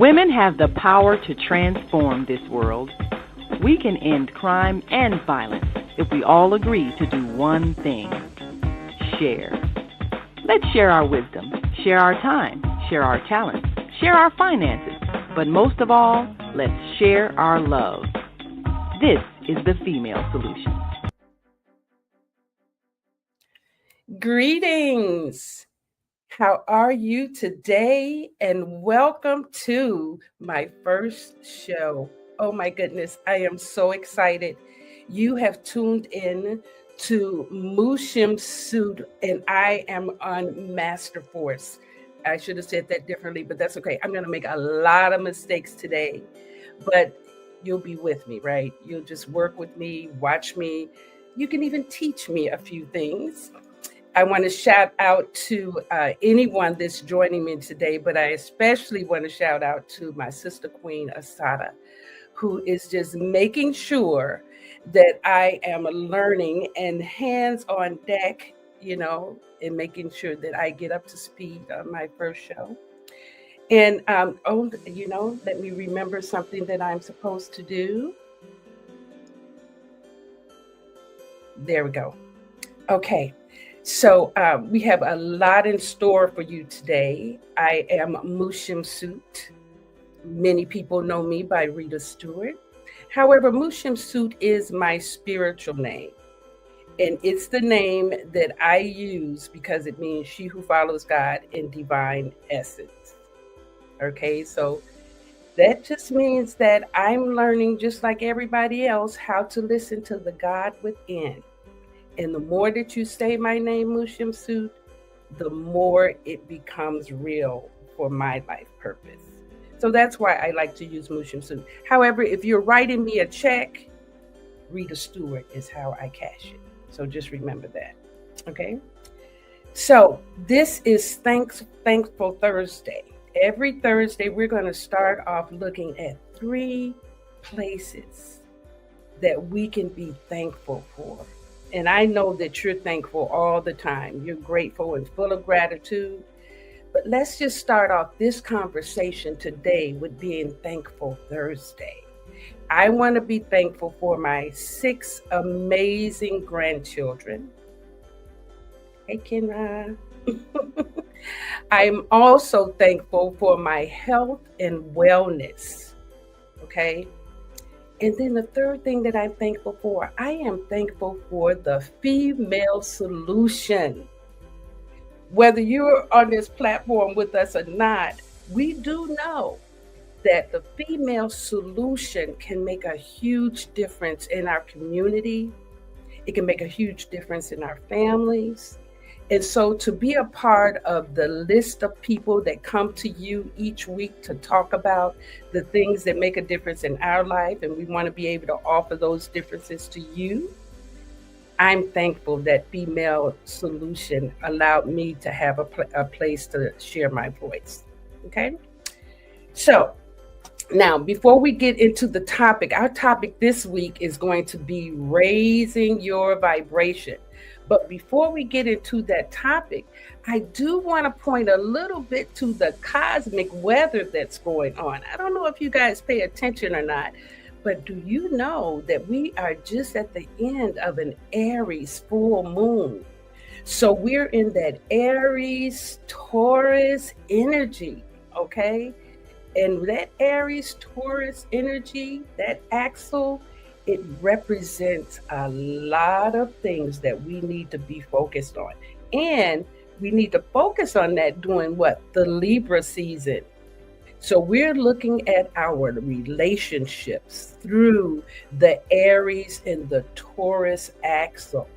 Women have the power to transform this world. We can end crime and violence if we all agree to do one thing: share. Let's share our wisdom, share our time, share our talents, share our finances, but most of all, let's share our love. This is the Female Solution. Greetings. How are you today? And welcome to my first show. Oh my goodness, I am so excited. You have tuned in to Shemsu-t, and I am on Master Force. I should have said that differently, but that's okay. I'm going to make a lot of mistakes today, but you'll be with me, right? You'll just work with me, watch me. You can even teach me a few things. I want to shout out to anyone that's joining me today, but I especially want to shout out to my sister queen, Asada, who is just making sure that I am learning and hands on deck, and making sure that I get up to speed on my first show. And, let me remember something that I'm supposed to do. There we go. Okay. So we have a lot in store for you today. I am Shemsu-t. Many people know me by Rita Stewart. However, Shemsu-t is my spiritual name. And it's the name that I use because it means she who follows God in divine essence. Okay, so that just means that I'm learning, just like everybody else, how to listen to the God within. And the more that you say my name, Shemsu-t, the more it becomes real for my life purpose. So that's why I like to use Shemsu-t. However, if you're writing me a check, Rita Stewart is how I cash it. So just remember that. Okay. So this is Thankful Thursday. Every Thursday, we're going to start off looking at 3 places that we can be thankful for. And I know that you're thankful all the time. You're grateful and full of gratitude. But let's just start off this conversation today with being Thankful Thursday. I want to be thankful for my 6 amazing grandchildren. Hey, Kenra. I'm also thankful for my health and wellness. Okay. And then the third thing that I'm thankful for, I am thankful for the Female Solution. Whether you're on this platform with us or not, we do know that the Female Solution can make a huge difference in our community. It can make a huge difference in our families. And so to be a part of the list of people that come to you each week to talk about the things that make a difference in our life, and we want to be able to offer those differences to you, I'm thankful that Female Solution allowed me to have a place to share my voice. Okay? So now, before we get into the topic, our topic this week is going to be raising your vibration. But before we get into that topic, I do want to point a little bit to the cosmic weather that's going on. I don't know if you guys pay attention or not, but do you know that we are just at the end of an Aries full moon? So we're in that Aries Taurus energy, okay? And that Aries Taurus energy, that axle, it represents a lot of things that we need to be focused on. And we need to focus on that during what? The Libra season. So we're looking at our relationships through the Aries and the Taurus axle.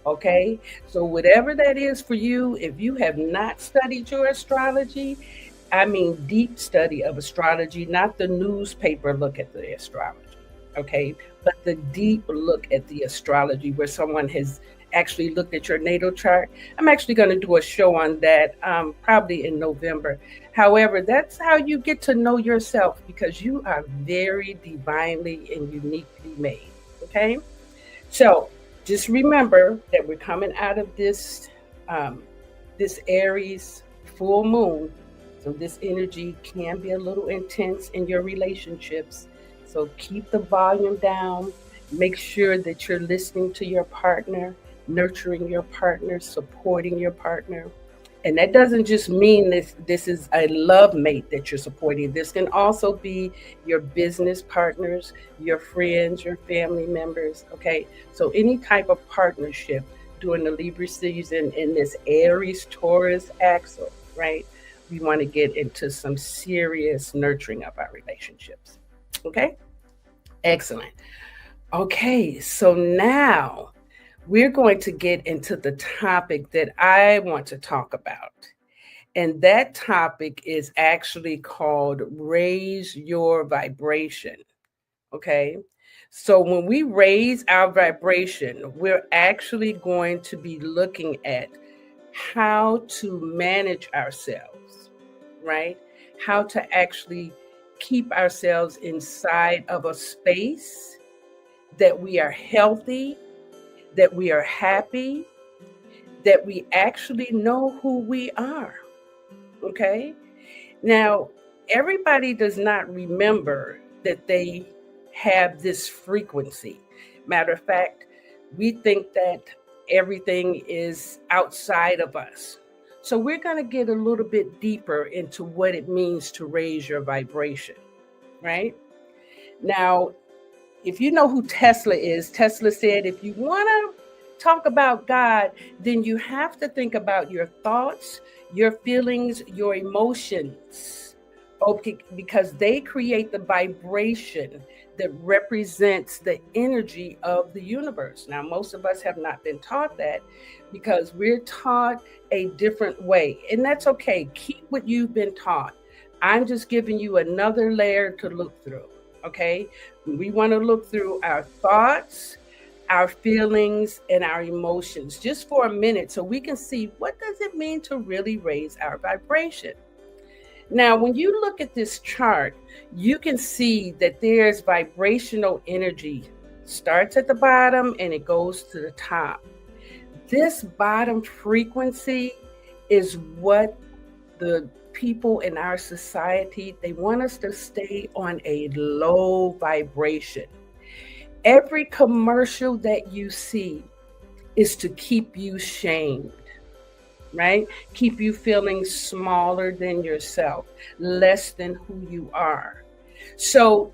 Okay? So whatever that is for you, if you have not studied your astrology, I mean deep study of astrology, not the newspaper look at the astrology. Okay, but the deep look at the astrology where someone has actually looked at your natal chart. I'm actually going to do a show on that probably in November. However, that's how you get to know yourself, because you are very divinely and uniquely made. Okay, so just remember that we're coming out of this Aries full moon, So this energy can be a little intense in your relationships. So keep the volume down. Make sure that you're listening to your partner, nurturing your partner, supporting your partner. And that doesn't just mean this is a love mate that you're supporting. This can also be your business partners, your friends, your family members. Okay. So any type of partnership during the Libra season in this Aries Taurus axle, right? We want to get into some serious nurturing of our relationships. Okay. Excellent. Okay. So now we're going to get into the topic that I want to talk about. And that topic is actually called Raise Your Vibration. Okay. So when we raise our vibration, we're actually going to be looking at how to manage ourselves, right? How to actually keep ourselves inside of a space that we are healthy, that we are happy, that we actually know who we are. Okay. Now, everybody does not remember that they have this frequency. Matter of fact, we think that everything is outside of us. So we're going to get a little bit deeper into what it means to raise your vibration, right? Now, if you know who Tesla is, Tesla said, if you want to talk about God, then you have to think about your thoughts, your feelings, your emotions, okay, because they create the vibration that represents the energy of the universe. Now, most of us have not been taught that because we're taught a different way, and that's okay. Keep what you've been taught. I'm just giving you another layer to look through, okay? We want to look through our thoughts, our feelings, and our emotions just for a minute so we can see what does it mean to really raise our vibration. Now, when you look at this chart, you can see that there's vibrational energy. Starts at the bottom and it goes to the top. This bottom frequency is what the people in our society, they want us to stay on a low vibration. Every commercial that you see is to keep you shamed, right? Keep you feeling smaller than yourself, less than who you are. So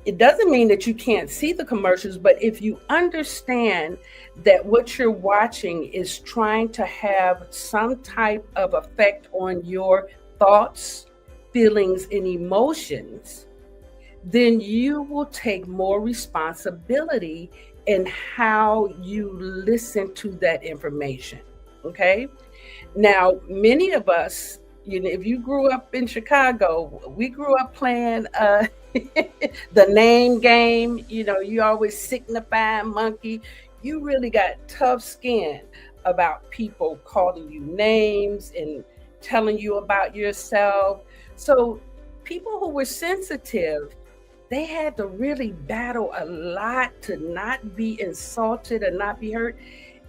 it doesn't mean that you can't see the commercials, but if you understand that what you're watching is trying to have some type of effect on your thoughts, feelings, and emotions, then you will take more responsibility in how you listen to that information. Okay. Now, many of us, if you grew up in Chicago, we grew up playing the name game. You always signify monkey. You really got tough skin about people calling you names and telling you about yourself. So people who were sensitive, they had to really battle a lot to not be insulted and not be hurt.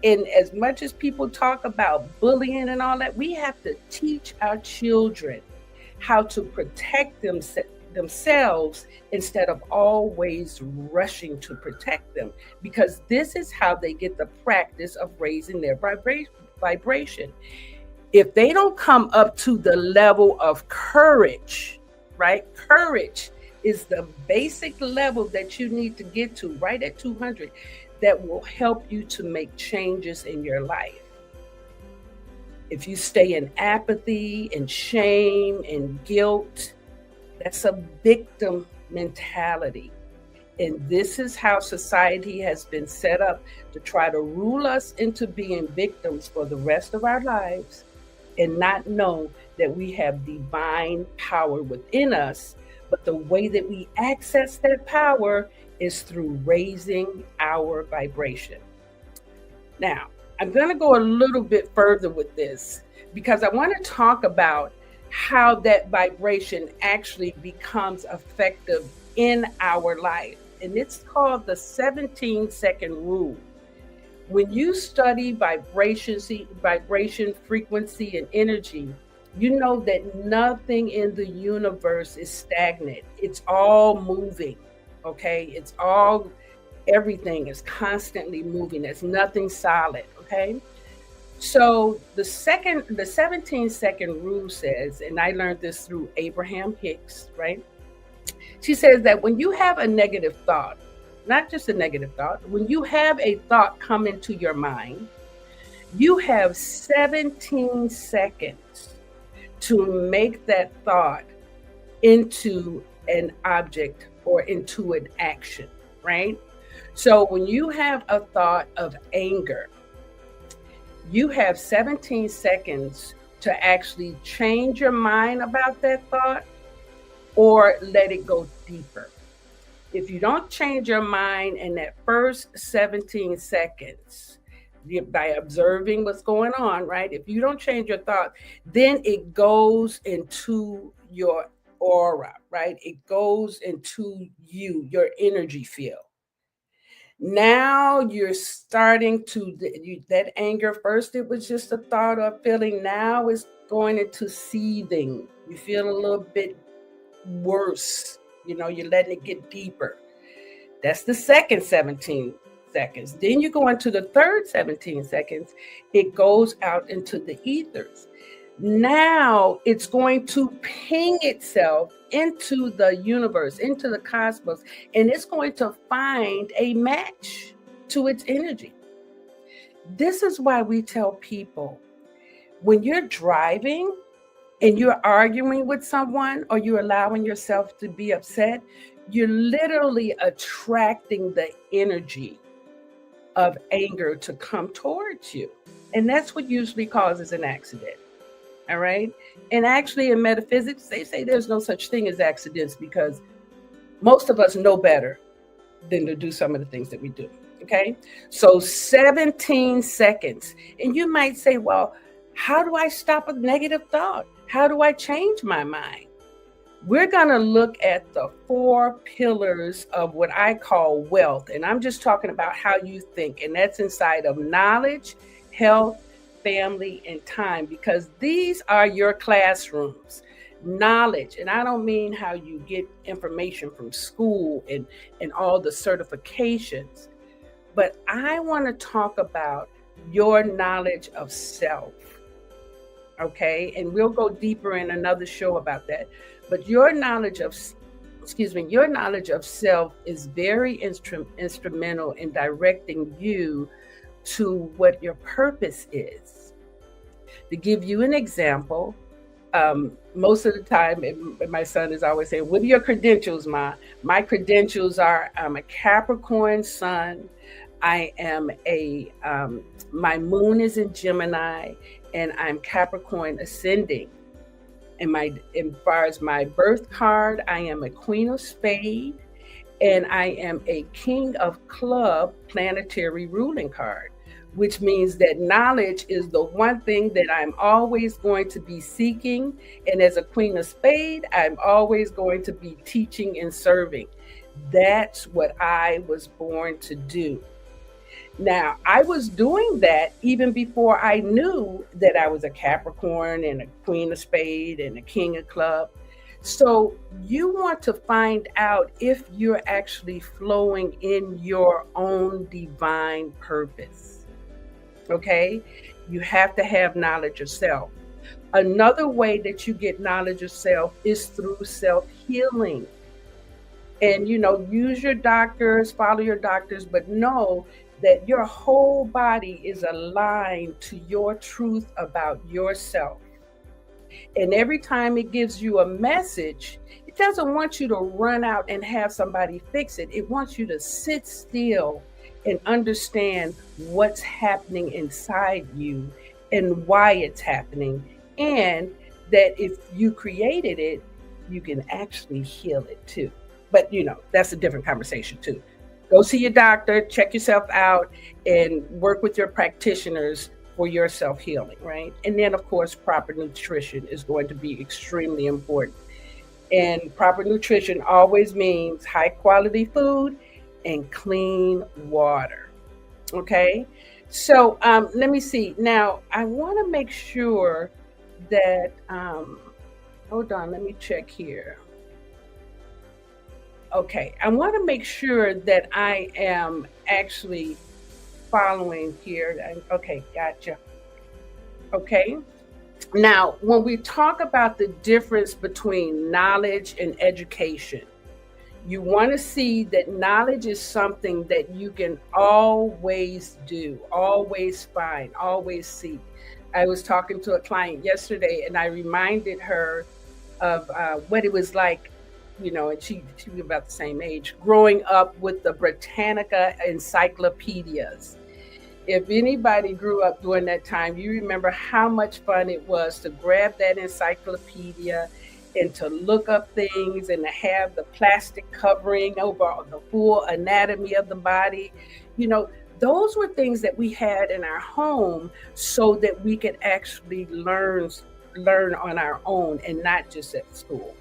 And as much as people talk about bullying and all that, we have to teach our children how to protect themselves instead of always rushing to protect them, because this is how they get the practice of raising their vibration. If they don't come up to the level of courage, right? Courage is the basic level that you need to get to, right at 200, that will help you to make changes in your life. If you stay in apathy and shame and guilt, that's a victim mentality. And this is how society has been set up to try to rule us into being victims for the rest of our lives and not know that we have divine power within us. But the way that we access that power is through raising our vibration. Now, I'm going to go a little bit further with this because I want to talk about how that vibration actually becomes effective in our life. And it's called the 17-second rule. When you study vibration, frequency, and energy, You know that nothing in the universe is stagnant. It's all moving. Okay? Everything is constantly moving. There's nothing solid. Okay? So the 17-second rule says, and I learned this through Abraham Hicks, right? She says that when you have a negative thought, not just a negative thought, when you have a thought come into your mind, you have 17 seconds to make that thought into an object or into an action, right? So when you have a thought of anger, you have 17 seconds to actually change your mind about that thought or let it go deeper. If you don't change your mind in that first 17 seconds, by observing what's going on, right? If you don't change your thought, then it goes into your aura, right? It goes into you, your energy field. Now you're starting to, that anger, first it was just a thought or feeling. Now it's going into seething. You feel a little bit worse. You're letting it get deeper. That's the second 17 seconds. Then you go into the third 17 seconds. It goes out into the ethers. Now it's going to ping itself into the universe, into the cosmos, and it's going to find a match to its energy. This is why we tell people, when you're driving and you're arguing with someone or you're allowing yourself to be upset, you're literally attracting the energy of anger to come towards you. And that's what usually causes an accident. All right. And actually in metaphysics, they say there's no such thing as accidents because most of us know better than to do some of the things that we do. Okay. So 17 seconds. And you might say, well, how do I stop a negative thought? How do I change my mind? We're going to look at the 4 pillars of what I call wealth. And I'm just talking about how you think. And that's inside of knowledge, health, family, and time, because these are your classrooms. Knowledge, and I don't mean how you get information from school and all the certifications, but I want to talk about your knowledge of self. Okay, and we'll go deeper in another show about that. But your knowledge of self is very instrumental in directing you to what your purpose is. To give you an example, most of the time, my son is always saying, what are your credentials, Ma? My credentials are, I'm a Capricorn sun. I am my moon is in Gemini, and I'm Capricorn ascending. And as far as my birth card, I am a Queen of Spades, and I am a King of Club planetary ruling card, which means that knowledge is the one thing that I'm always going to be seeking. And as a Queen of Spades, I'm always going to be teaching and serving. That's what I was born to do. Now, I was doing that even before I knew that I was a Capricorn and a Queen of Spades and a King of Club. So you want to find out if you're actually flowing in your own divine purpose. Okay? You have to have knowledge of self. Another way that you get knowledge of self is through self-healing. And, use your doctors, follow your doctors, but know that your whole body is aligned to your truth about yourself. And every time it gives you a message, it doesn't want you to run out and have somebody fix it. It wants you to sit still and understand what's happening inside you and why it's happening. And that if you created it, you can actually heal it too. But, that's a different conversation too. Go see your doctor, check yourself out, and work with your practitioners for your self-healing, right? And then, of course, proper nutrition is going to be extremely important. And proper nutrition always means high quality food and clean water, okay? So let me see. Now, I want to make sure that, hold on, let me check here. Okay, I want to make sure that I am actually following here. Okay, gotcha. Okay. Now, when we talk about the difference between knowledge and education, you want to see that knowledge is something that you can always do, always find, always seek. I was talking to a client yesterday and I reminded her of what it was like, and she was about the same age, growing up with the Britannica encyclopedias. If anybody grew up during that time, you remember how much fun it was to grab that encyclopedia and to look up things and to have the plastic covering over the full anatomy of the body. You know, those were things that we had in our home so that we could actually learn on our own and not just at school.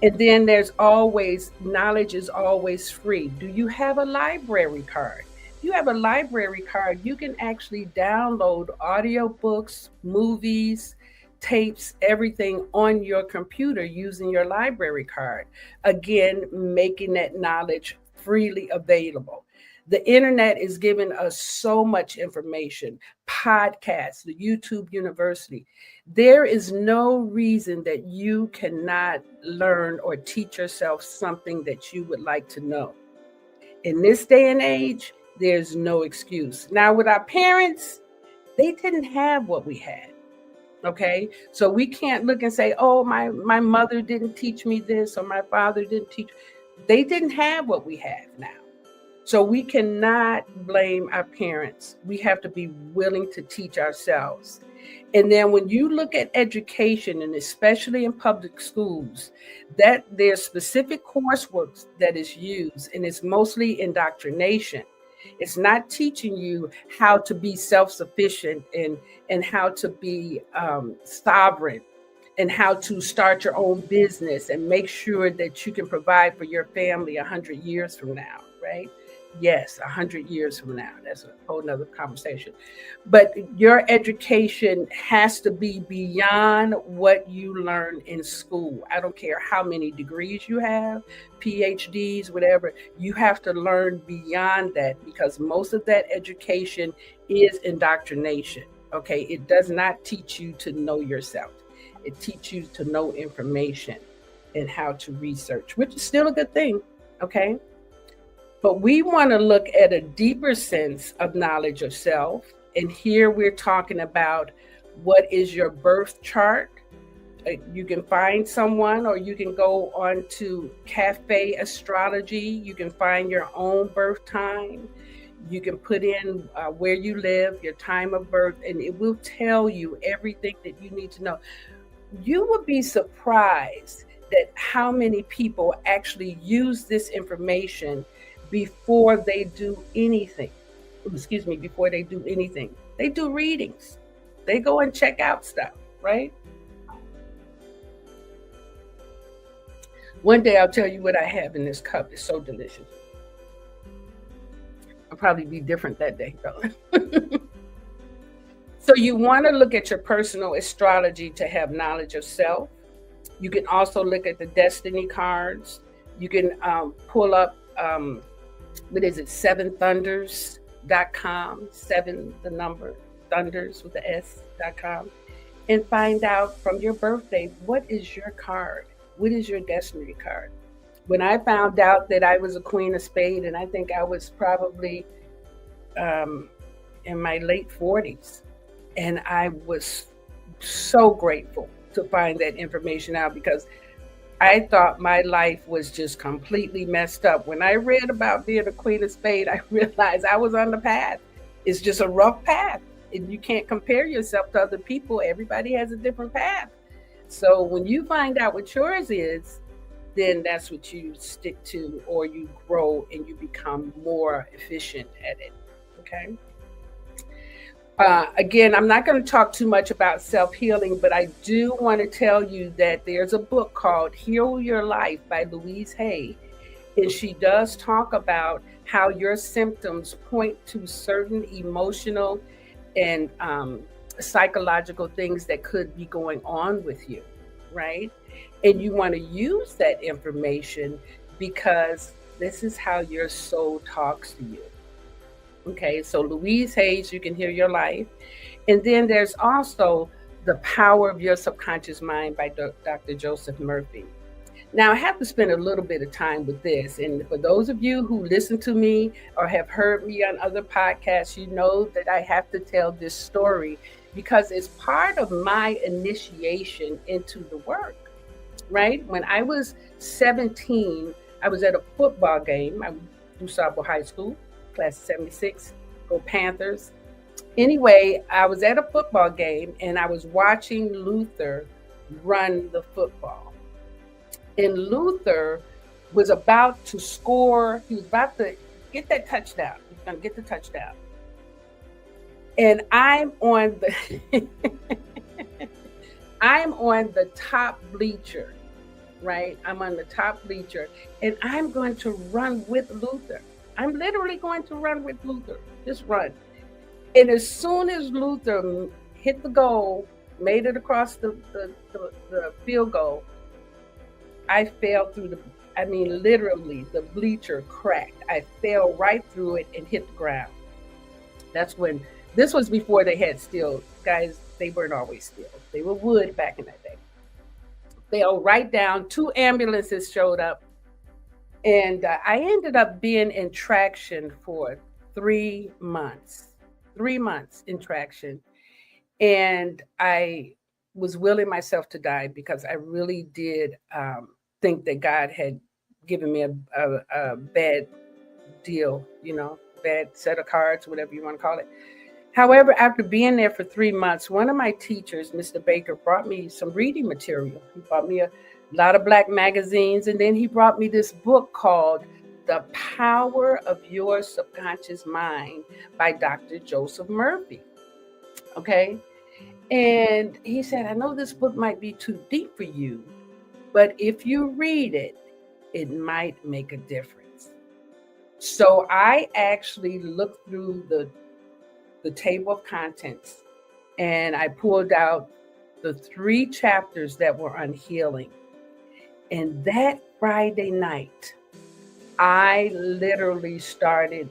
And then there's always, knowledge is always free. Do you have a library card? If you have a library card, you can actually download audiobooks, movies, tapes, everything on your computer using your library card. Again, making that knowledge freely available. The internet is giving us so much information, podcasts, the YouTube University. There is no reason that you cannot learn or teach yourself something that you would like to know. In this day and age, there's no excuse. Now, with our parents, they didn't have what we had. Okay, so we can't look and say, oh, my mother didn't teach me this or my father didn't teach. They didn't have what we have now. So we cannot blame our parents. We have to be willing to teach ourselves. And then when you look at education, and especially in public schools, that there's specific coursework that is used, and it's mostly indoctrination. It's not teaching you how to be self-sufficient and how to be sovereign and how to start your own business and make sure that you can provide for your family 100 years from now, right? Yes, 100 years from now. That's a whole nother conversation. But your education has to be beyond what you learn in school. I don't care how many degrees you have, PhDs, whatever. You have to learn beyond that because most of that education is indoctrination. Okay, it does not teach you to know yourself. It teaches you to know information and how to research, which is still a good thing. Okay. But we want to look at a deeper sense of knowledge of self. And here we're talking about what is your birth chart. You can find someone or you can go on to Cafe Astrology. You can find your own birth time. You can put in where you live, your time of birth, and it will tell you everything that you need to know. You would be surprised that how many people actually use this information before they do anything. Before they do anything. They do readings. They go and check out stuff, right? One day I'll tell you what I have in this cup. It's so delicious. I'll probably be different that day, though. So you want to look at your personal astrology to have knowledge of self. You can also look at the destiny cards. You can pull up seventhunders.com, seven, the number, thunders with the S.com, and find out from your birthday, what is your card? What is your destiny card? When I found out that I was a Queen of Spades, and I think I was probably in my late 40s, and I was so grateful to find that information out because I thought my life was just completely messed up. When I read about being a Queen of Spades, I realized I was on the path. It's just a rough path. And you can't compare yourself to other people. Everybody has a different path. So when you find out what yours is, then that's what you stick to, or you grow and you become more efficient at it. Okay. Again, I'm not going to talk too much about self-healing, but I do want to tell you that there's a book called Heal Your Life by Louise Hay. And she does talk about how your symptoms point to certain emotional and psychological things that could be going on with you, right? And you want to use that information because this is how your soul talks to you. Okay, so Louise Hayes, You Can Heal Your Life. And then there's also The Power of Your Subconscious Mind by Dr. Joseph Murphy. Now, I have to spend a little bit of time with this. And for those of you who listen to me or have heard me on other podcasts, you know that I have to tell this story because it's part of my initiation into the work, right? When I was 17, I was at a football game. I went through Sabo High School, class of 76, go Panthers. Anyway, I was at a football game and I was watching Luther run the football. And Luther was about to score. He was about to get that touchdown. He's going to get the touchdown. And I'm on the I'm on the top bleacher, right? I'm on the top bleacher and I'm going to run with Luther. I'm literally going to run with Luther. Just run. And as soon as Luther hit the goal, made it across the field goal, I fell through literally the bleacher cracked. I fell right through it and hit the ground. That's when, this was before they had steel. Guys, they weren't always steel. They were wood back in that day. Fell right down. 2 ambulances showed up. And I ended up being in traction for 3 months. 3 months in traction. And I was willing myself to die because I really did think that God had given me a bad deal, bad set of cards, whatever you want to call it. However, after being there for 3 months, one of my teachers, Mr. Baker, brought me some reading material. He brought me a lot of Black magazines, and then he brought me this book called The Power of Your Subconscious Mind by Dr. Joseph Murphy. Okay? And he said, I know this book might be too deep for you, but if you read it, it might make a difference. So I actually looked through the table of contents and I pulled out the 3 chapters that were on healing. And that Friday night, I literally started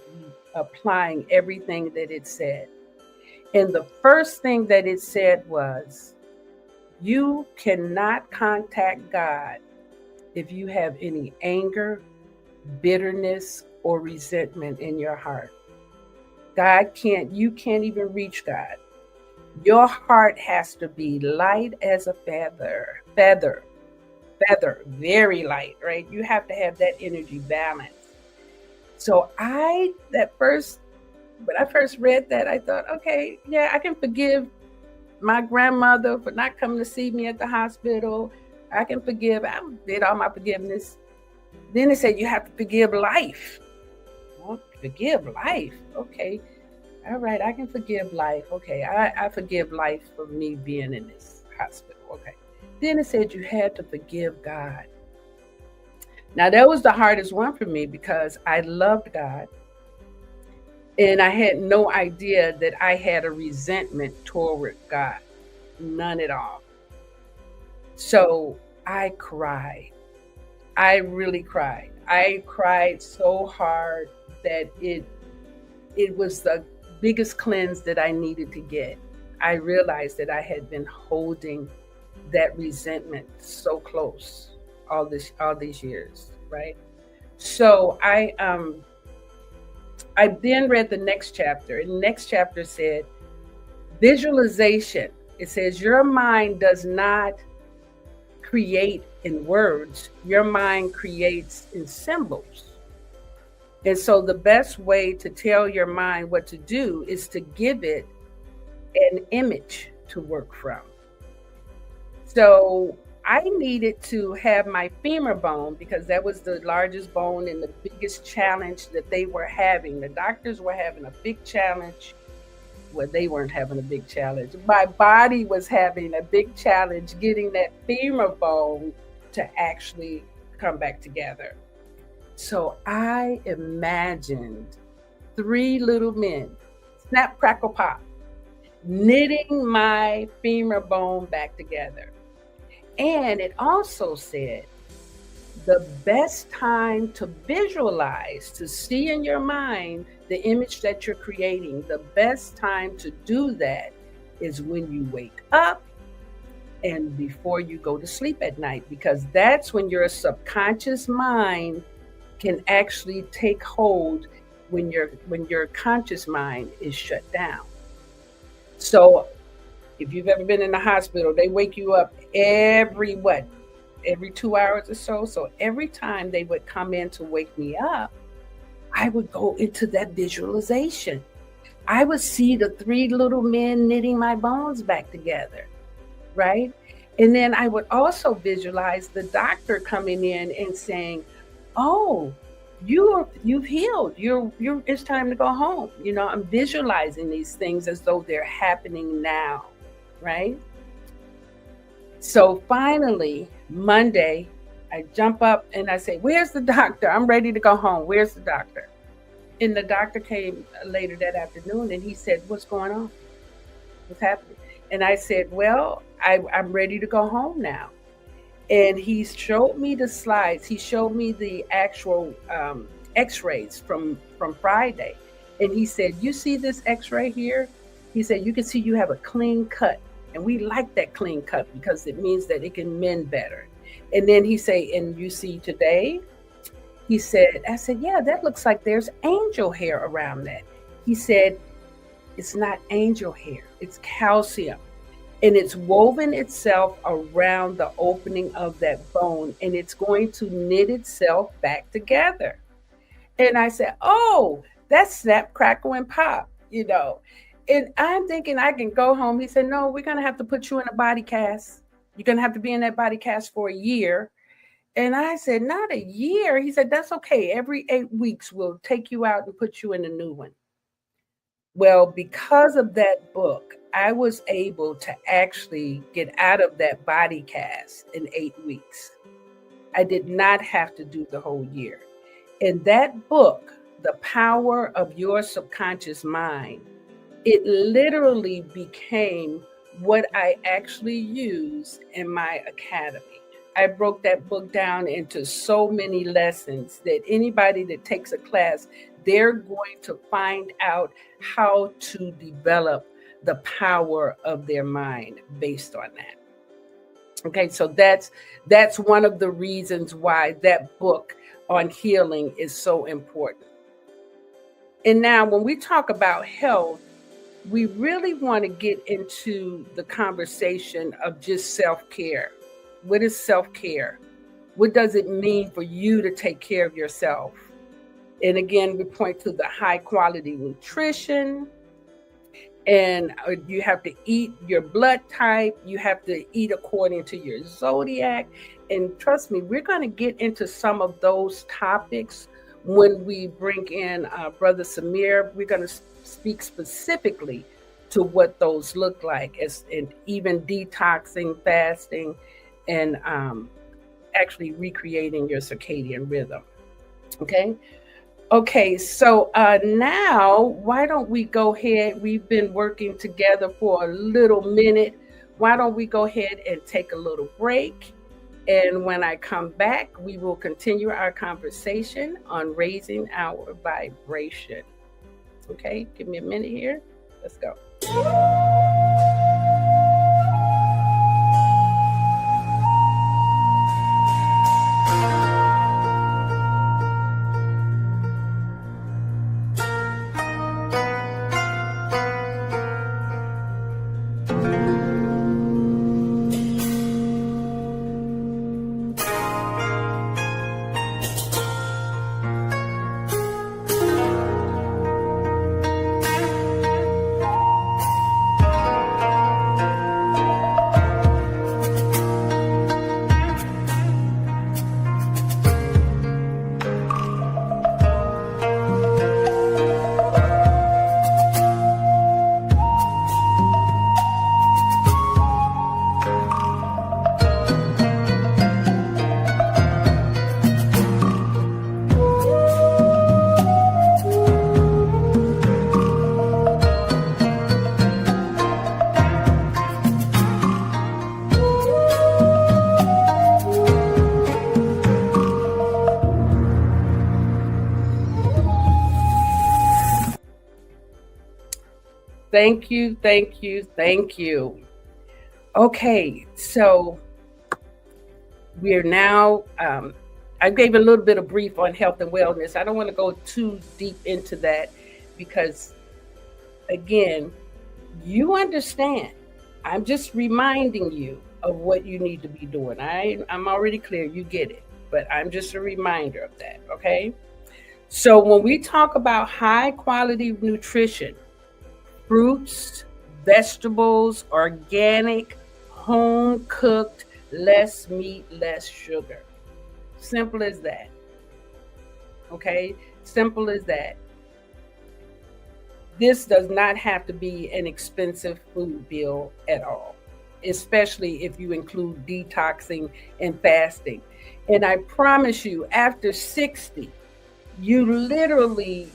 applying everything that it said. And the first thing that it said was, you cannot contact God if you have any anger, bitterness, or resentment in your heart. You can't even reach God. Your heart has to be light as a feather, very light, right? You have to have that energy balance. So when I first read that, I thought, okay, yeah, I can forgive my grandmother for not coming to see me at the hospital. I did all my forgiveness. Then it said you have to forgive life. Well, forgive life. Okay. All right, I can forgive life. Okay, I forgive life for me being in this hospital. Okay. Then it said you had to forgive God. Now that was the hardest one for me because I loved God. And I had no idea that I had a resentment toward God. None at all. So I cried. I really cried. I cried so hard that it was the biggest cleanse that I needed to get. I realized that I had been holding that resentment so close all these years, right? So I then read the next chapter, and the next chapter said, visualization. It says, your mind does not create in words, your mind creates in symbols. And so the best way to tell your mind what to do is to give it an image to work from. So I needed to have my femur bone because that was the largest bone and the biggest challenge that they were having. The doctors were having a big challenge. Well, they weren't having a big challenge. My body was having a big challenge getting that femur bone to actually come back together. So I imagined 3 little men, snap, crackle, pop. knitting my femur bone back together. And it also said the best time to visualize, to see in your mind the image that you're creating, the best time to do that is when you wake up and before you go to sleep at night, because that's when your subconscious mind can actually take hold when your conscious mind is shut down. So if you've ever been in the hospital, they wake you up every 2 hours or so. So every time they would come in to wake me up, I would go into that visualization. I would see the three little men knitting my bones back together, right? And then I would also visualize the doctor coming in and saying, "Oh, you've healed. It's time to go home." I'm visualizing these things as though they're happening now, right? So finally, Monday, I jump up and I say, "Where's the doctor? I'm ready to go home. Where's the doctor?" And the doctor came later that afternoon and he said, "What's going on? What's happening?" And I said, "Well, I'm ready to go home now." And he showed me the slides. He showed me the actual x-rays from Friday. And he said, "You see this x-ray here?" He said, "You can see you have a clean cut. And we like that clean cut because it means that it can mend better." And then he said, "And you see today?" I said, "Yeah, that looks like there's angel hair around that." He said, "It's not angel hair, it's calcium. And it's woven itself around the opening of that bone, and it's going to knit itself back together." And I said, "Oh, that's snap, crackle, and pop, And I'm thinking I can go home. He said, "No, we're going to have to put you in a body cast. You're going to have to be in that body cast for a year." And I said, "Not a year." He said, "That's okay. Every 8 weeks, we'll take you out and put you in a new one." Well, because of that book, I was able to actually get out of that body cast in 8 weeks. I did not have to do the whole year. In that book, The Power of Your Subconscious Mind, it literally became what I actually used in my academy. I broke that book down into so many lessons that anybody that takes a class, they're going to find out how to develop the power of their mind based on that. Okay, so that's one of the reasons why that book on healing is so important. And now when we talk about health, we really want to get into the conversation of just self-care. What is self-care? What does it mean for you to take care of yourself? And again, we point to the high quality nutrition, and you have to eat your blood type. You have to eat according to your zodiac. And trust me, we're going to get into some of those topics when we bring in Brother Samir. We're going to speak specifically to what those look like, and even detoxing, fasting, and actually recreating your circadian rhythm. Okay, so now why don't we go ahead? We've been working together for a little minute. Why don't we go ahead and take a little break? And when I come back, we will continue our conversation on raising our vibration. Okay, give me a minute here. Let's go. Thank you, thank you, thank you. Okay, so we're now, I gave a little bit of brief on health and wellness. I don't want to go too deep into that because, again, you understand. I'm just reminding you of what you need to be doing. I'm already clear, you get it, but I'm just a reminder of that, okay? So when we talk about high quality nutrition, fruits, vegetables, organic, home cooked, less meat, less sugar. Simple as that. Okay? Simple as that. This does not have to be an expensive food bill at all, especially if you include detoxing and fasting. And I promise you, after 60, you literally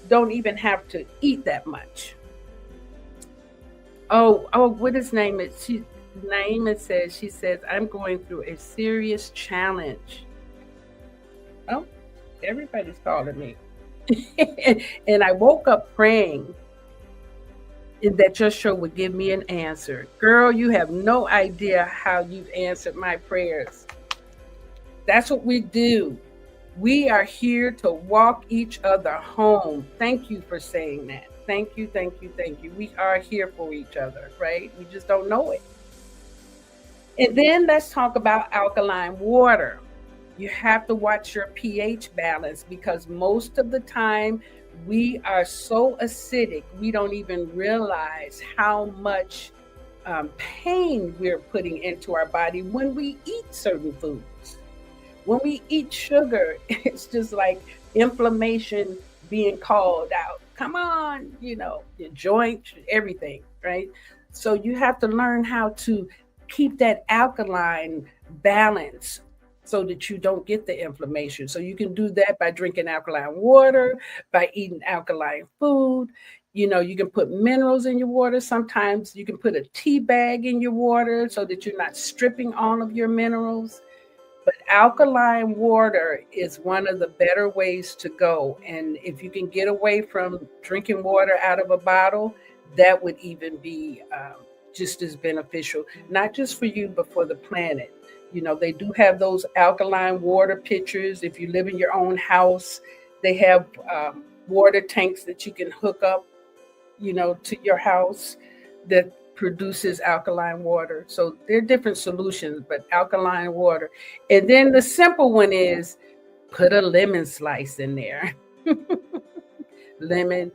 don't even have to eat that much. What his name is? Naima says, she says, I'm going through a serious challenge. Oh, everybody's calling me. And I woke up praying that your show would give me an answer. Girl, you have no idea how you've answered my prayers. That's what we do. We are here to walk each other home. Thank you for saying that. Thank you, thank you, thank you. We are here for each other, right? We just don't know it. And then let's talk about alkaline water. You have to watch your pH balance because most of the time we are so acidic, we don't even realize how much pain we're putting into our body when we eat certain foods. When we eat sugar, it's just like inflammation being called out. Come on, your joints, everything, right? So you have to learn how to keep that alkaline balance so that you don't get the inflammation. So you can do that by drinking alkaline water, by eating alkaline food. You can put minerals in your water. Sometimes you can put a tea bag in your water so that you're not stripping all of your minerals. But alkaline water is one of the better ways to go. And if you can get away from drinking water out of a bottle, that would even be just as beneficial, not just for you, but for the planet. They do have those alkaline water pitchers. If you live in your own house, they have water tanks that you can hook up, to your house that produces alkaline water. So there are different solutions, but alkaline water. And then the simple one is put a lemon slice in there. Lemon,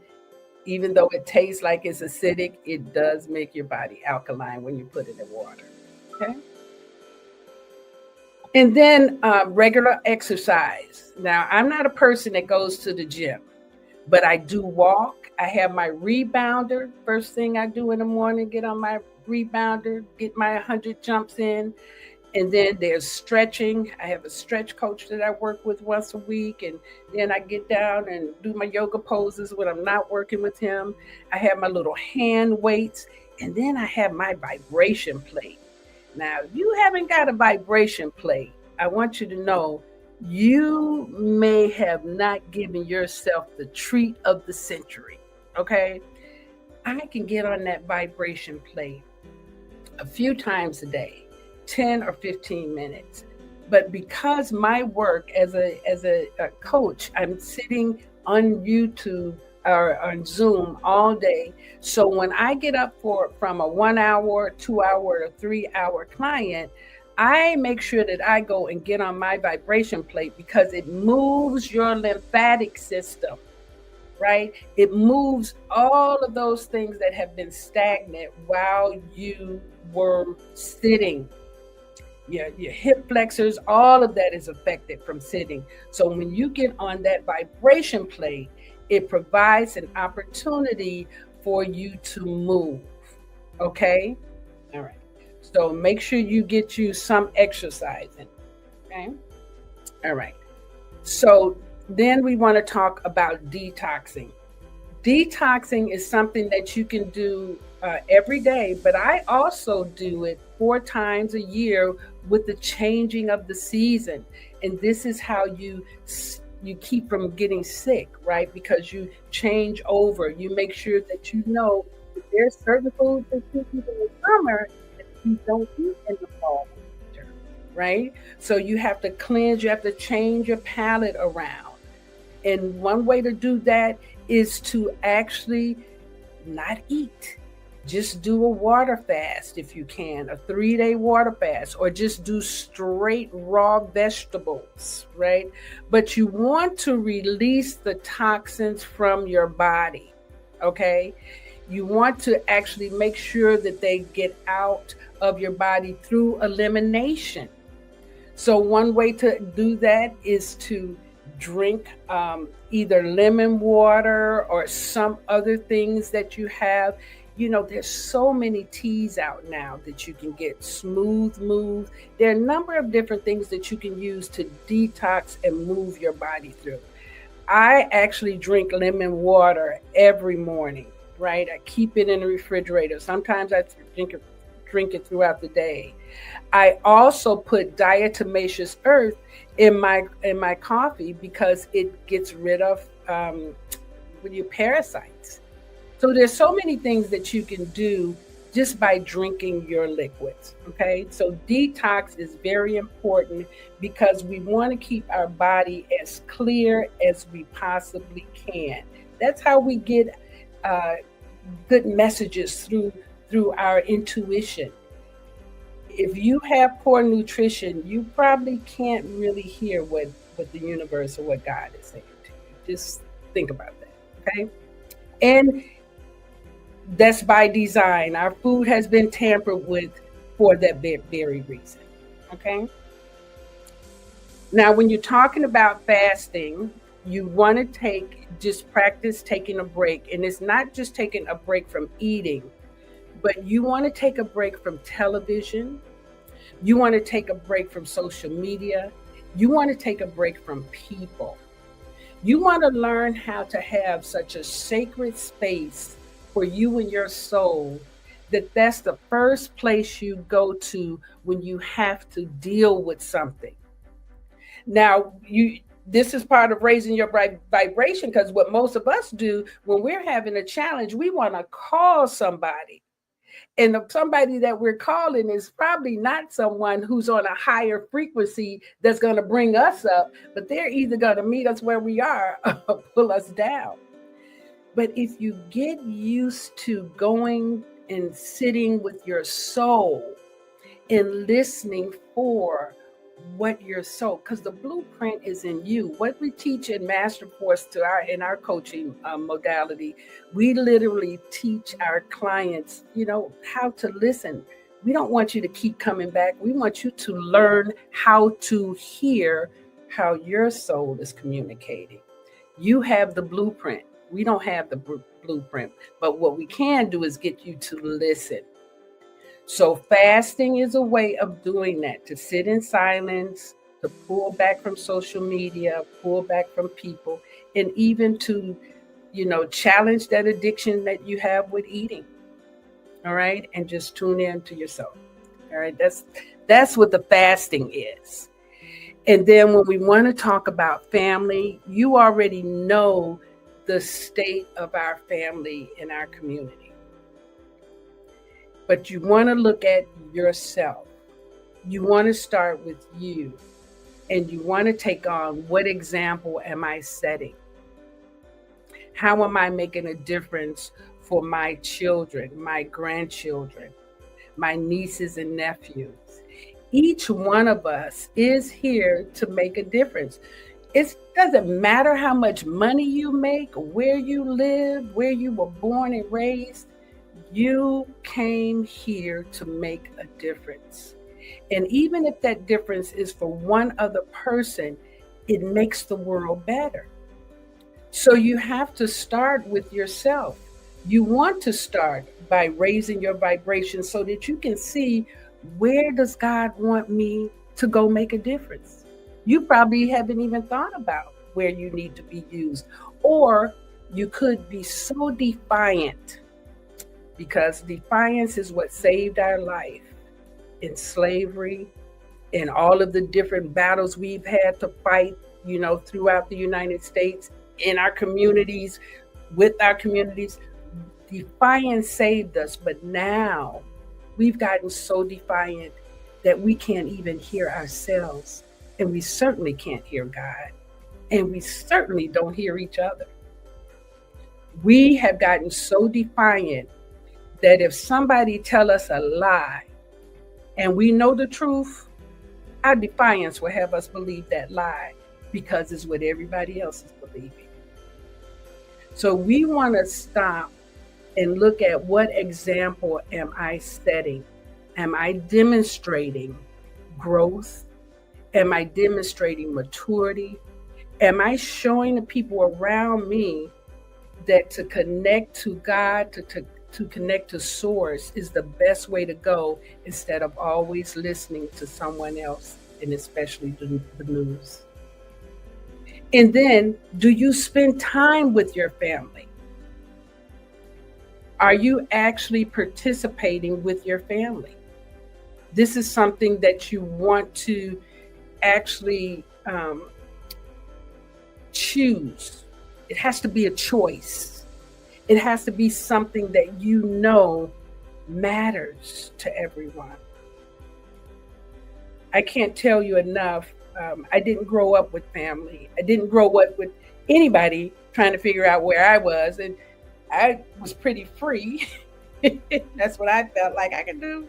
even though it tastes like it's acidic, it does make your body alkaline when you put it in water. Okay. And then regular exercise. Now, I'm not a person that goes to the gym, but I do walk. I have my rebounder. First thing I do in the morning, get on my rebounder, get my 100 jumps in. And then there's stretching. I have a stretch coach that I work with once a week. And then I get down and do my yoga poses when I'm not working with him. I have my little hand weights. And then I have my vibration plate. Now, if you haven't got a vibration plate, I want you to know you may have not given yourself the treat of the century. Okay? I can get on that vibration plate a few times a day, 10 or 15 minutes. But because my work as a coach, I'm sitting on YouTube or on Zoom all day. So when I get up from a 1 hour, 2 hour, or 3 hour client, I make sure that I go and get on my vibration plate because it moves your lymphatic system, right? It moves all of those things that have been stagnant while you were sitting. Your hip flexors, all of that is affected from sitting. So when you get on that vibration plate, it provides an opportunity for you to move. Okay? All right. So make sure you get you some exercise in. Okay? All right. So then we want to talk about detoxing. Detoxing is something that you can do every day, but I also do it 4 times a year with the changing of the season. And this is how you keep from getting sick, right? Because you change over. You make sure that you know There's certain foods that you eat in the summer that you don't eat in the fall and winter, right? So you have to cleanse, you have to change your palate around. And one way to do that is to actually not eat. Just do a water fast if you can, a 3-day water fast, or just do straight raw vegetables, right? But you want to release the toxins from your body, okay? You want to actually make sure that they get out of your body through elimination. So one way to do that is to drink either lemon water or some other things that you have. There's so many teas out now that you can get. Smooth move. There are a number of different things that you can use to detox and move your body through. I actually drink lemon water every morning, right? I keep it in the refrigerator. Sometimes I drink it throughout the day. I also put diatomaceous earth in my coffee because it gets rid of your parasites. So there's so many things that you can do just by drinking your liquids, okay? So detox is very important because we want to keep our body as clear as we possibly can. That's how we get good messages through our intuition. If you have poor nutrition, you probably can't really hear what the universe or what God is saying to you. Just think about that, okay? And that's by design. Our food has been tampered with for that very reason, okay? Now, when you're talking about fasting, you want to just practice taking a break. And it's not just taking a break from eating, but you want to take a break from television. You want to take a break from social media. You want to take a break from people. You want to learn how to have such a sacred space for you and your soul that's the first place you go to when you have to deal with something. Now, this is part of raising your vibration, because what most of us do when we're having a challenge, we want to call somebody. And somebody that we're calling is probably not someone who's on a higher frequency that's going to bring us up, but they're either going to meet us where we are or pull us down. But if you get used to going and sitting with your soul and listening for what your soul, because the blueprint is in you. What we teach in Master Course in our coaching modality, we literally teach our clients, how to listen. We don't want you to keep coming back. We want you to learn how to hear how your soul is communicating. You have the blueprint. We don't have the blueprint, but what we can do is get you to listen. So fasting is a way of doing that, to sit in silence, to pull back from social media, pull back from people, and even to, challenge that addiction that you have with eating. All right. And just tune in to yourself. All right. That's what the fasting is. And then when we want to talk about family, you already know the state of our family in our community. But you want to look at yourself. You want to start with you. And you want to take on, what example am I setting? How am I making a difference for my children, my grandchildren, my nieces and nephews? Each one of us is here to make a difference. It doesn't matter how much money you make, where you live, where you were born and raised. You came here to make a difference. And even if that difference is for one other person, it makes the world better. So you have to start with yourself. You want to start by raising your vibration so that you can see, where does God want me to go make a difference? You probably haven't even thought about where you need to be used. Or you could be so defiant, because defiance is what saved our life in slavery, in all of the different battles we've had to fight, throughout the United States, in our communities, with our communities. Defiance saved us, but now we've gotten so defiant that we can't even hear ourselves, and we certainly can't hear God, and we certainly don't hear each other. We have gotten so defiant that if somebody tell us a lie and we know the truth, our defiance will have us believe that lie because it's what everybody else is believing. So we want to stop and look at what example am I setting? Am I demonstrating growth? Am I demonstrating maturity? Am I showing the people around me that to connect to God, to connect to source is the best way to go, instead of always listening to someone else, and especially the news? And then, do you spend time with your family? Are you actually participating with your family? This is something that you want to actually choose. It has to be a choice. It has to be something that you know matters to everyone. I can't tell you enough. I didn't grow up with family. I didn't grow up with anybody trying to figure out where I was. And I was pretty free. That's what I felt like I could do,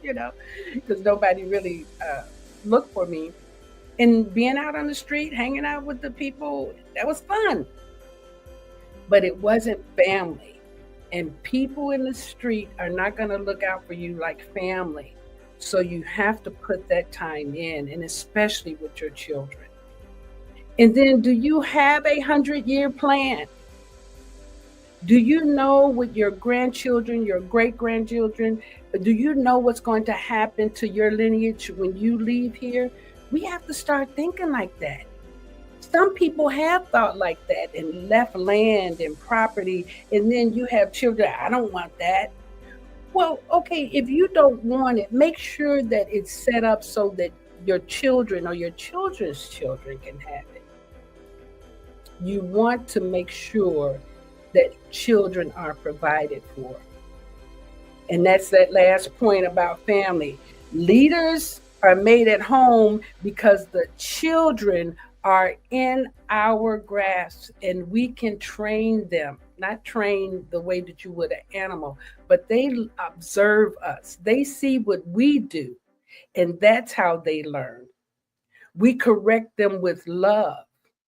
because nobody really looked for me. And being out on the street, hanging out with the people, that was fun. But it wasn't family. And people in the street are not going to look out for you like family. So you have to put that time in, and especially with your children. And then, do you have a 100-year plan? Do you know with your grandchildren, your great-grandchildren, do you know what's going to happen to your lineage when you leave here? We have to start thinking like that. Some people have thought like that and left land and property, and then you have children. I don't want that. Well, okay, if you don't want it, make sure that it's set up so that your children or your children's children can have it. You want to make sure that children are provided for. And that's that last point about family. Leaders are made at home because the children are in our grasp, and we can train them. Not train the way that you would an animal, but they observe us. They see what we do, and that's how they learn. We correct them with love.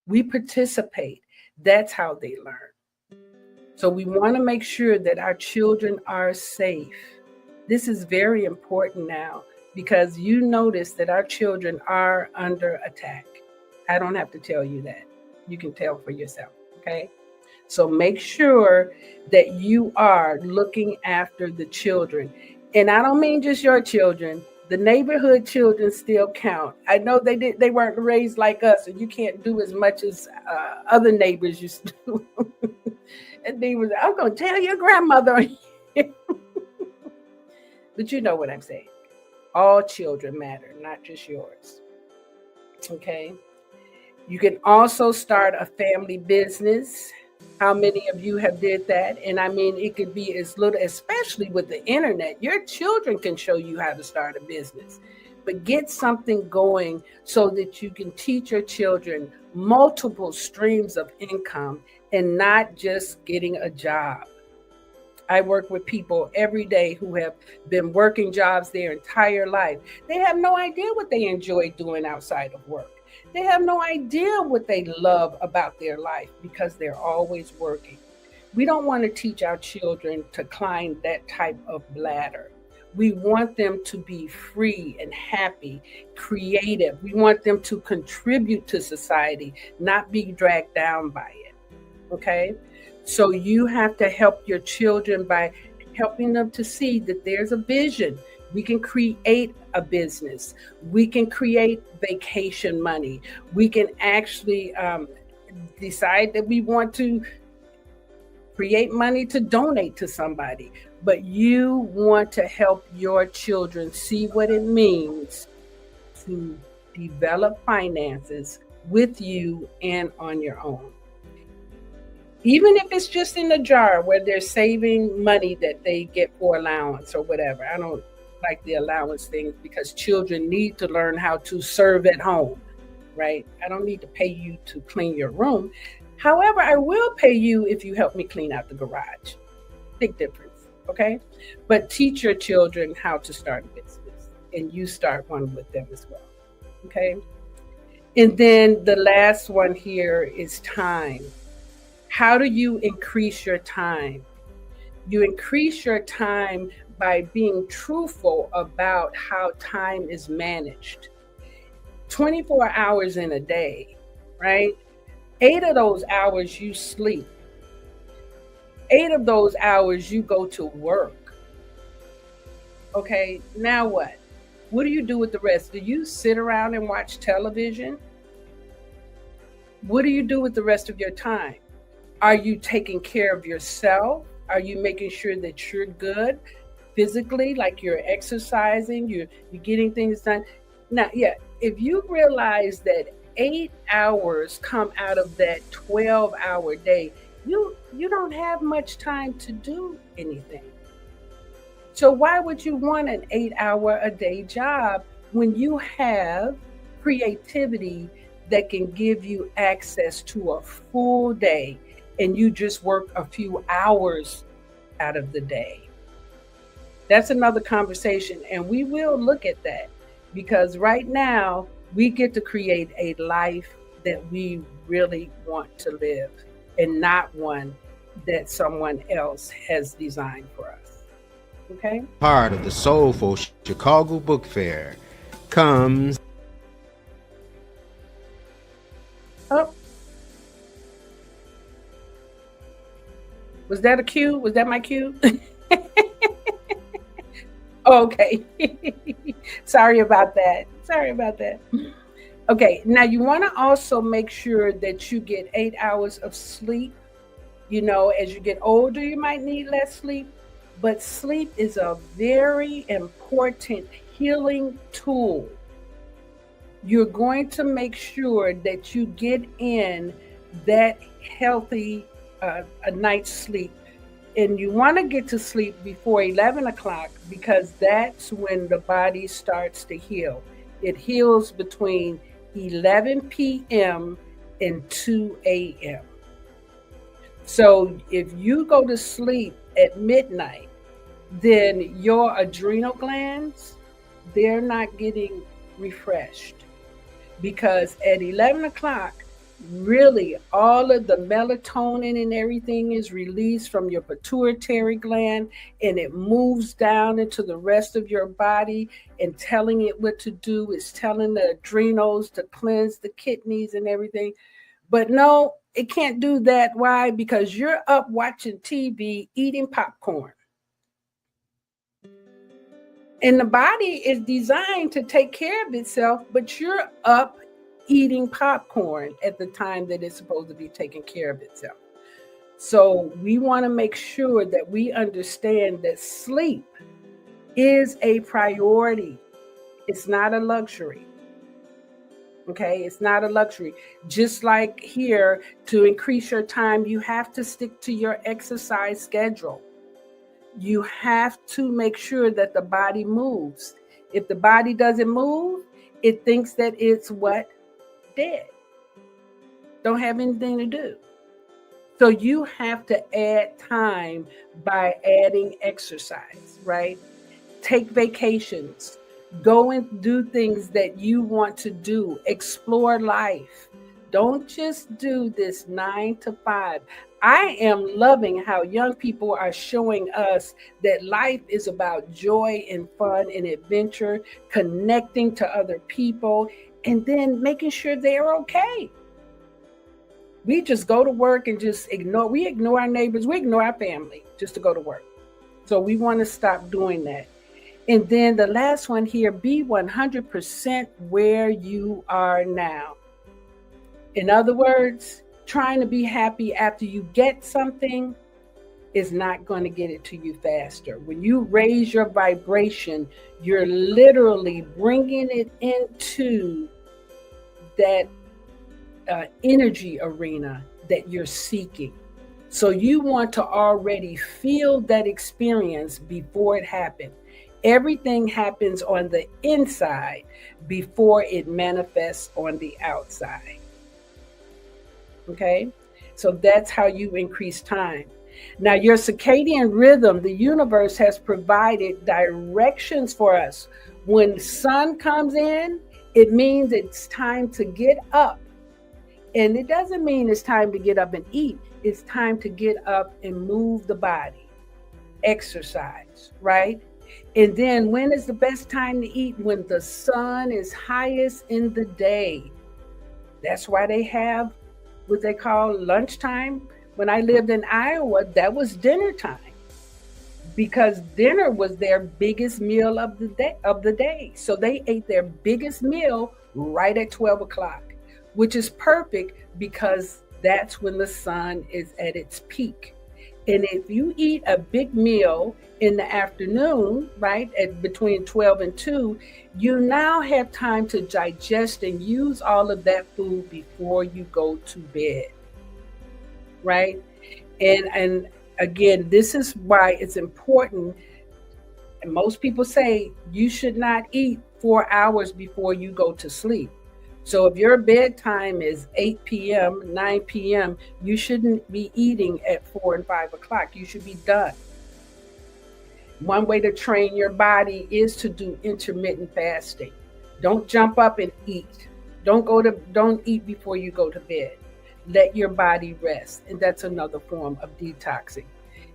We participate. That's how they learn. So we want to make sure that our children are safe. This is very important now, because you notice that our children are under attack. I don't have to tell you that. You can tell for yourself, okay? So make sure that you are looking after the children. And I don't mean just your children. The neighborhood children still count. I know they weren't raised like us, and you can't do as much as other neighbors used to do. And they was, I'm going to tell your grandmother. But you know what I'm saying. All children matter, not just yours. Okay? You can also start a family business. How many of you have did that? And I mean, it could be as little, especially with the internet. Your children can show you how to start a business. But get something going so that you can teach your children multiple streams of income and not just getting a job. I work with people every day who have been working jobs their entire life. They have no idea what they enjoy doing outside of work. They have no idea what they love about their life because they're always working. We don't want to teach our children to climb that type of ladder. We want them to be free and happy, creative. We want them to contribute to society, not be dragged down by it. Okay? So you have to help your children by helping them to see that there's a vision. We can create a business. We can create vacation money. We can actually decide that we want to create money to donate to somebody. But you want to help your children see what it means to develop finances with you and on your own. Even if it's just in a jar where they're saving money that they get for allowance or whatever. I don't like the allowance things because children need to learn how to serve at home, right? I don't need to pay you to clean your room. However, I will pay you if you help me clean out the garage. Big difference, okay? But teach your children how to start a business, and you start one with them as well, okay? And then the last one here is time. How do you increase your time? You increase your time by being truthful about how time is managed. 24 hours in a day, right? 8 of those hours you sleep. 8 of those hours you go to work. Okay, now what? What do you do with the rest? Do you sit around and watch television? What do you do with the rest of your time? Are you taking care of yourself? Are you making sure that you're good physically, like you're exercising, you're getting things done? Now, yeah, if you realize that 8 hours come out of that 12-hour day, you don't have much time to do anything. So why would you want an 8-hour a day job when you have creativity that can give you access to a full day and you just work a few hours out of the day? That's another conversation, and we will look at that because right now we get to create a life that we really want to live and not one that someone else has designed for us. Okay? Part of the soulful Chicago Book Fair comes. Oh. Was that a cue? Was that my cue? Okay. Sorry about that. Okay, now you want to also make sure that you get 8 hours of sleep. You know, as you get older, you might need less sleep, but sleep is a very important healing tool. You're going to make sure that you get in that healthy a night's sleep. And you want to get to sleep before 11 o'clock because that's when the body starts to heal. It heals between 11 p.m. and 2 a.m. So if you go to sleep at midnight, then your adrenal glands, they're not getting refreshed because at 11 o'clock, really all of the melatonin and everything is released from your pituitary gland and it moves down into the rest of your body and telling it what to do. It's telling the adrenals to cleanse the kidneys and everything. But no, it can't do that. Why? Because you're up watching TV, eating popcorn. And the body is designed to take care of itself, but you're up eating popcorn at the time that it's supposed to be taking care of itself. So we want to make sure that we understand that sleep is a priority. It's not a luxury. Okay, it's not a luxury. Just like here, to increase your time, you have to stick to your exercise schedule. You have to make sure that the body moves. If the body doesn't move, it thinks that it's what? Dead. Don't have anything to do. So you have to add time by adding exercise, right? Take vacations. Go and do things that you want to do. Explore life. Don't just do this 9 to 5. I am loving how young people are showing us that life is about joy and fun and adventure, connecting to other people, and then making sure they're okay. We just go to work and just ignore our neighbors, we ignore our family just to go to work. So we want to stop doing that. And then the last one here, be 100% where you are now. In other words, trying to be happy after you get something is not going to get it to you faster. When you raise your vibration, you're literally bringing it into that energy arena that you're seeking. So you want to already feel that experience before it happened. Everything happens on the inside before it manifests on the outside. Okay? So that's how you increase time. Now, your circadian rhythm, the universe has provided directions for us. When the sun comes in, it means it's time to get up. And it doesn't mean it's time to get up and eat. It's time to get up and move the body, exercise, right? And then when is the best time to eat? When the sun is highest in the day. That's why they have what they call lunchtime. When I lived in Iowa, that was dinner time, because dinner was their biggest meal of the day. So they ate their biggest meal right at 12 o'clock, which is perfect because that's when the sun is at its peak. And if you eat a big meal in the afternoon, right, at between 12 and 2, you now have time to digest and use all of that food before you go to bed, right? And again, this is why it's important. And most people say you should not eat 4 hours before you go to sleep. So if your bedtime is 8 p.m., 9 p.m., you shouldn't be eating at 4 and 5 o'clock. You should be done. One way to train your body is to do intermittent fasting. Don't jump up and eat. Don't eat before you go to bed. Let your body rest. And that's another form of detoxing.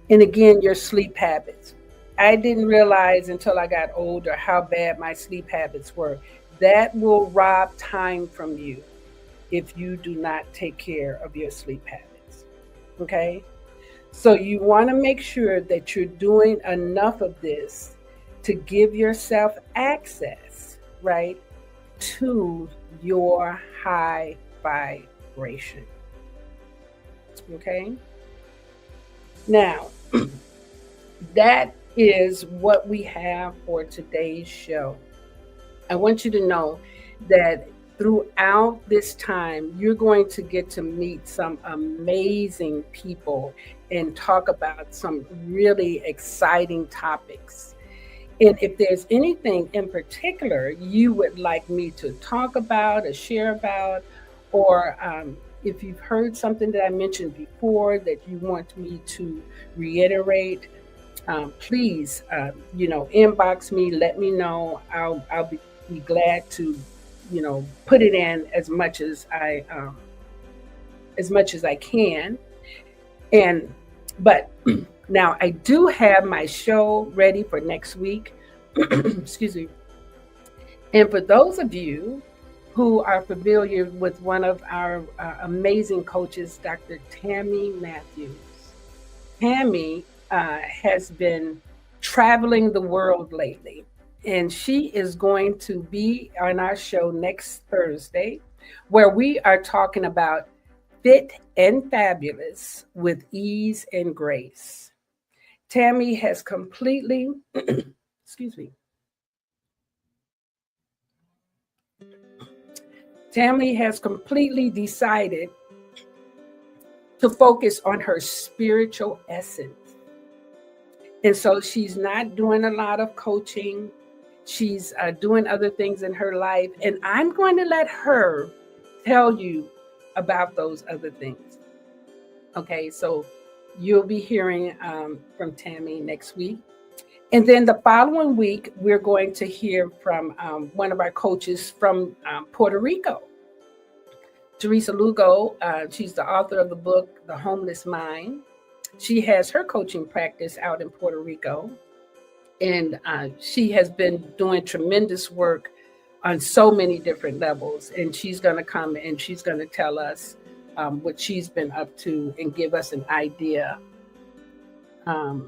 And again, your sleep habits. I didn't realize until I got older how bad my sleep habits were. That will rob time from you if you do not take care of your sleep habits. Okay? So you want to make sure that you're doing enough of this to give yourself access, right, to your high vibration. Okay? Now, that is what we have for today's show. I want you to know that throughout this time, you're going to get to meet some amazing people and talk about some really exciting topics. And if there's anything in particular you would like me to talk about or share about, or if you've heard something that I mentioned before that you want me to reiterate, please, inbox me, let me know. I'll be glad to, put it in as much as I can. But now I do have my show ready for next week. Excuse me. And for those of you who are familiar with one of our amazing coaches, Dr. Tammy Matthews, Tammy has been traveling the world lately. And she is going to be on our show next Thursday, where we are talking about fit and fabulous with ease and grace. Tammy has completely, excuse me. Tammy has completely decided to focus on her spiritual essence. And so she's not doing a lot of coaching. She's doing other things in her life. And I'm going to let her tell you about those other things. Okay, so you'll be hearing from Tammy next week. And then the following week, we're going to hear from one of our coaches from Puerto Rico, Teresa Lugo. She's the author of the book, The Homeless Mind. She has her coaching practice out in Puerto Rico. And she has been doing tremendous work on so many different levels. And she's going to come and she's going to tell us what she's been up to and give us an idea. Let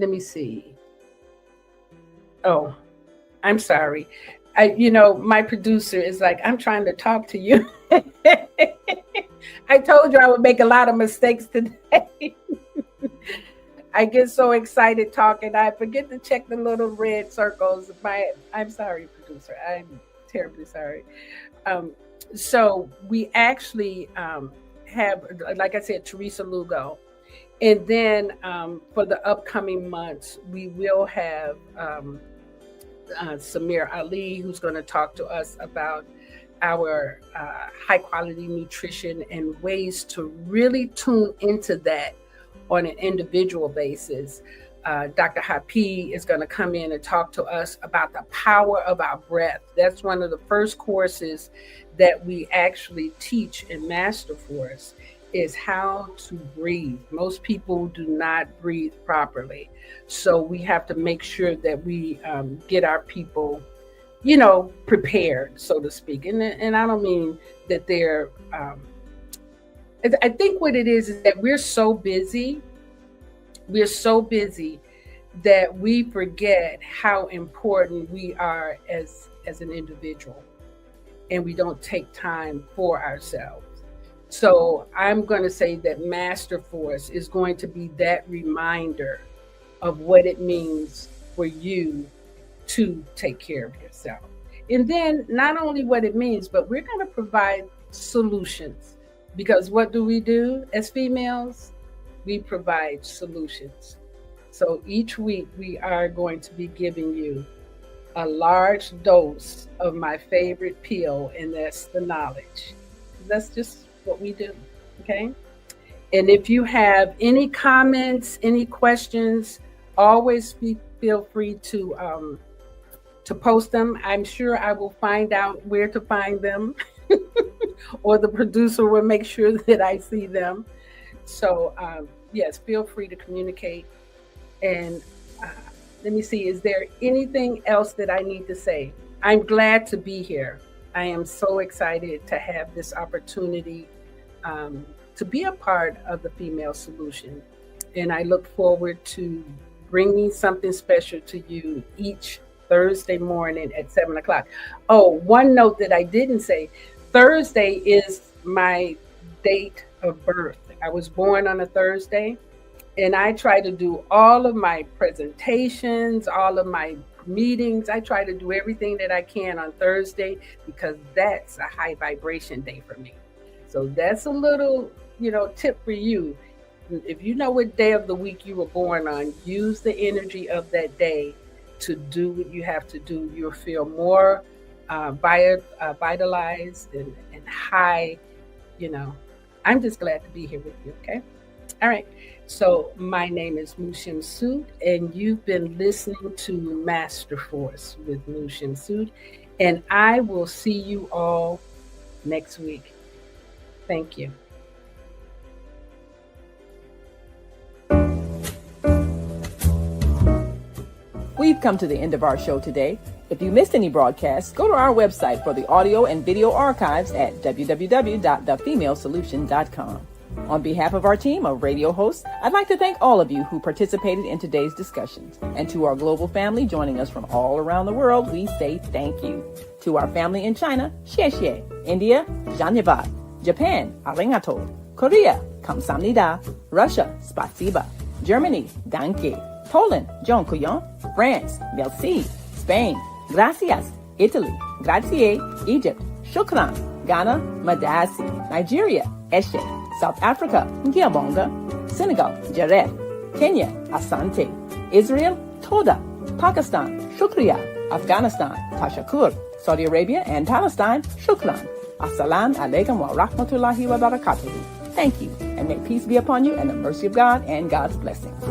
me see. Oh, I'm sorry. My producer is like, I'm trying to talk to you. I told you I would make a lot of mistakes today. I get so excited talking, I forget to check the little red circles. I'm sorry, producer. I'm terribly sorry. So we actually have, like I said, Teresa Lugo. And then for the upcoming months, we will have Samir Ali, who's going to talk to us about our high quality nutrition and ways to really tune into that on an individual basis. Dr. Hapi is going to come in and talk to us about the power of our breath. That's one of the first courses that we actually teach in Master Force, is how to breathe. Most people do not breathe properly. So we have to make sure that we get our people, prepared, so to speak. And I don't mean that they're, I think what it is that we're so busy that we forget how important we are as an individual, and we don't take time for ourselves. So I'm going to say that Master Force is going to be that reminder of what it means for you to take care of yourself. And then not only what it means, but we're going to provide solutions, because what do we do as females? We provide solutions. So each week we are going to be giving you a large dose of my favorite pill, and that's the knowledge. That's just what we do, okay? And if you have any comments, any questions, always feel free to post them. I'm sure I will find out where to find them, or the producer will make sure that I see them. So yes, feel free to communicate. And let me see, is there anything else that I need to say? I'm glad to be here. I am so excited to have this opportunity to be a part of the Female Solution. And I look forward to bringing something special to you each Thursday morning at 7 o'clock. Oh, one note that I didn't say, Thursday is my date of birth. I was born on a Thursday, and I try to do all of my presentations, all of my meetings. I try to do everything that I can on Thursday, because that's a high vibration day for me. So that's a little, tip for you. If you know what day of the week you were born on, use the energy of that day to do what you have to do. You'll feel more vitalized and high. I'm just glad to be here with you. Okay. All right. So my name is Shemsu-t, and you've been listening to Master Force with Shemsu-t, and I will see you all next week. Thank you. We've come to the end of our show today. If you missed any broadcasts, go to our website for the audio and video archives at www.thefemalesolution.com. On behalf of our team of radio hosts, I'd like to thank all of you who participated in today's discussions. And to our global family joining us from all around the world, we say thank you. To our family in China, xie xie. India, dhanyavad. Japan, arigato. Korea, kamsamnida. Russia, spasiba. Germany, danke. Poland, dziękuję. France, merci. Spain, gracias. Italy, grazie. Egypt, shukran. Ghana, madasi. Nigeria, eshe. South Africa, Ngiyabonga. Senegal, Jaref. Kenya, Asante. Israel, Toda. Pakistan, Shukriya. Afghanistan, Tashakur. Saudi Arabia and Palestine, Shukran. Assalamu alaikum wa rahmatullahi wa barakatuhu. Thank you, and may peace be upon you and the mercy of God and God's blessings.